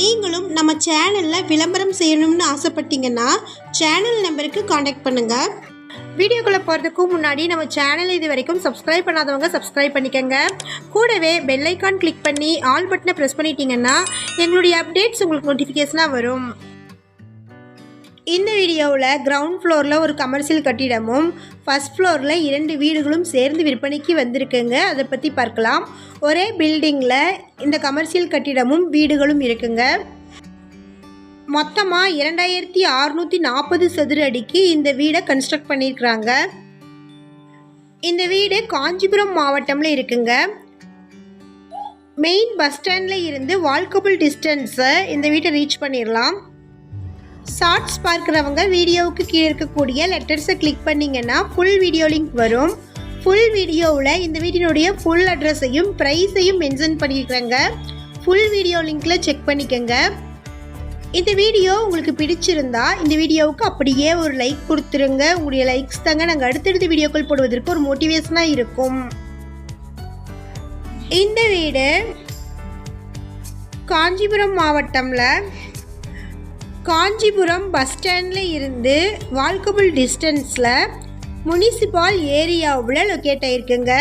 நீங்களும் நம்ம சேனலில் விளம்பரம் செய்யணும்னு ஆசைப்பட்டீங்கன்னா சேனல் நம்பருக்கு காண்டாக்ட் பண்ணுங்கள். வீடியோக்குள்ளே போகிறதுக்கு முன்னாடி நம்ம சேனல் இது வரைக்கும் சப்ஸ்கிரைப் பண்ணாதவங்க சப்ஸ்கிரைப் பண்ணிக்கோங்க. கூடவே பெல் ஐக்கான் கிளிக் பண்ணி ஆல் பட்டனை ப்ரெஸ் பண்ணிட்டீங்கன்னா எங்களுடைய அப்டேட்ஸ் உங்களுக்கு நோட்டிஃபிகேஷனாக வரும். இந்த வீடியோவில் கிரவுண்ட் ஃப்ளோரில் ஒரு கமர்ஷியல் கட்டிடமும் ஃபர்ஸ்ட் ஃப்ளோரில் 2 வீடுகளும் சேர்ந்து விற்பனைக்கு வந்திருக்குங்க. அதை பற்றி பார்க்கலாம். ஒரே பில்டிங்கில் இந்த கமர்ஷியல் கட்டிடமும் வீடுகளும் இருக்குங்க. மொத்தமாக 2640 சதுர அடிக்கு இந்த வீடை கன்ஸ்ட்ரக்ட் பண்ணியிருக்கிறாங்க. இந்த வீடு காஞ்சிபுரம் மாவட்டமில் இருக்குங்க. மெயின் பஸ் ஸ்டாண்டில் இருந்து வால்கபிள் டிஸ்டன்ஸை இந்த வீட்டை ரீச் பண்ணிடலாம். ஷார்ட்ஸ் பார்க்குறவங்க வீடியோவுக்கு கீழே இருக்கக்கூடிய லெட்டர்ஸை கிளிக் பண்ணிங்கன்னா ஃபுல் வீடியோ லிங்க் வரும். ஃபுல் வீடியோவில் இந்த வீட்டினுடைய ஃபுல் அட்ரஸையும் ப்ரைஸையும் மென்ஷன் பண்ணியிருக்கிறாங்க. ஃபுல் வீடியோ லிங்க்கில் செக் பண்ணிக்கோங்க. இந்த வீடியோ உங்களுக்கு பிடிச்சிருந்தா இந்த வீடியோவுக்கு அப்படியே ஒரு லைக் கொடுத்துருங்க. உங்களுடைய லைக்ஸ் தாங்க நாங்கள் அடுத்தடுத்த வீடியோக்கள் போடுவதற்கு ஒரு மோட்டிவேஷனாக இருக்கும். இந்த வீடு காஞ்சிபுரம் மாவட்டமில் காஞ்சிபுரம் பஸ் ஸ்டாண்டில் இருந்து வால்கபிள் டிஸ்டன்ஸில் முனிசிபால் ஏரியாவில் லொக்கேட் ஆகிருக்குங்க.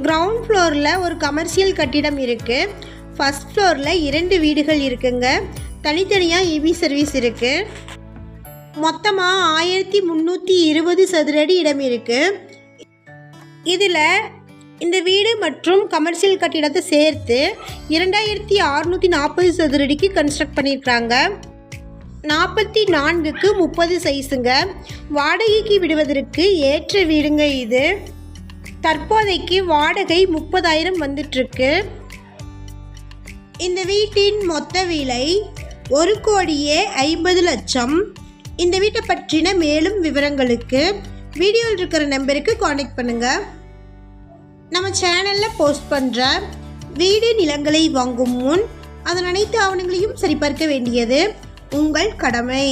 கிரவுண்ட் ஃப்ளோரில் ஒரு கமர்ஷியல் கட்டிடம் இருக்குது. ஃபர்ஸ்ட் ஃப்ளோரில் 2 வீடுகள் இருக்குங்க. தனித்தனியாக இபி சர்வீஸ் இருக்குது. மொத்தமாக 1320 சதுர அடி இடம் இருக்குது. இதில் இந்த வீடு மற்றும் கமர்ஷியல் கட்டிடத்தை சேர்த்து 2640 சதுர அடிக்கு கன்ஸ்ட்ரக்ட் பண்ணியிருக்கிறாங்க. 44க்கு 30 சைஸுங்க. வாடகைக்கு விடுவதற்கு ஏற்ற வீடுங்க இது. தற்போதைக்கு வாடகை 30,000 வந்துட்டுருக்கு. இந்த வீட்டின் மொத்த விலை 1,50,00,000. இந்த வீட்டை பற்றின மேலும் விவரங்களுக்கு வீடியோவில் இருக்கிற நம்பருக்கு காண்டாக்ட் பண்ணுங்கள். நம்ம சேனலில் போஸ்ட் பண்ணுற வீடு நிலங்களை வாங்கும் முன் அதன் அனைத்து ஆவணங்களையும் சரிபார்க்க வேண்டியது உங்கள் கடமை.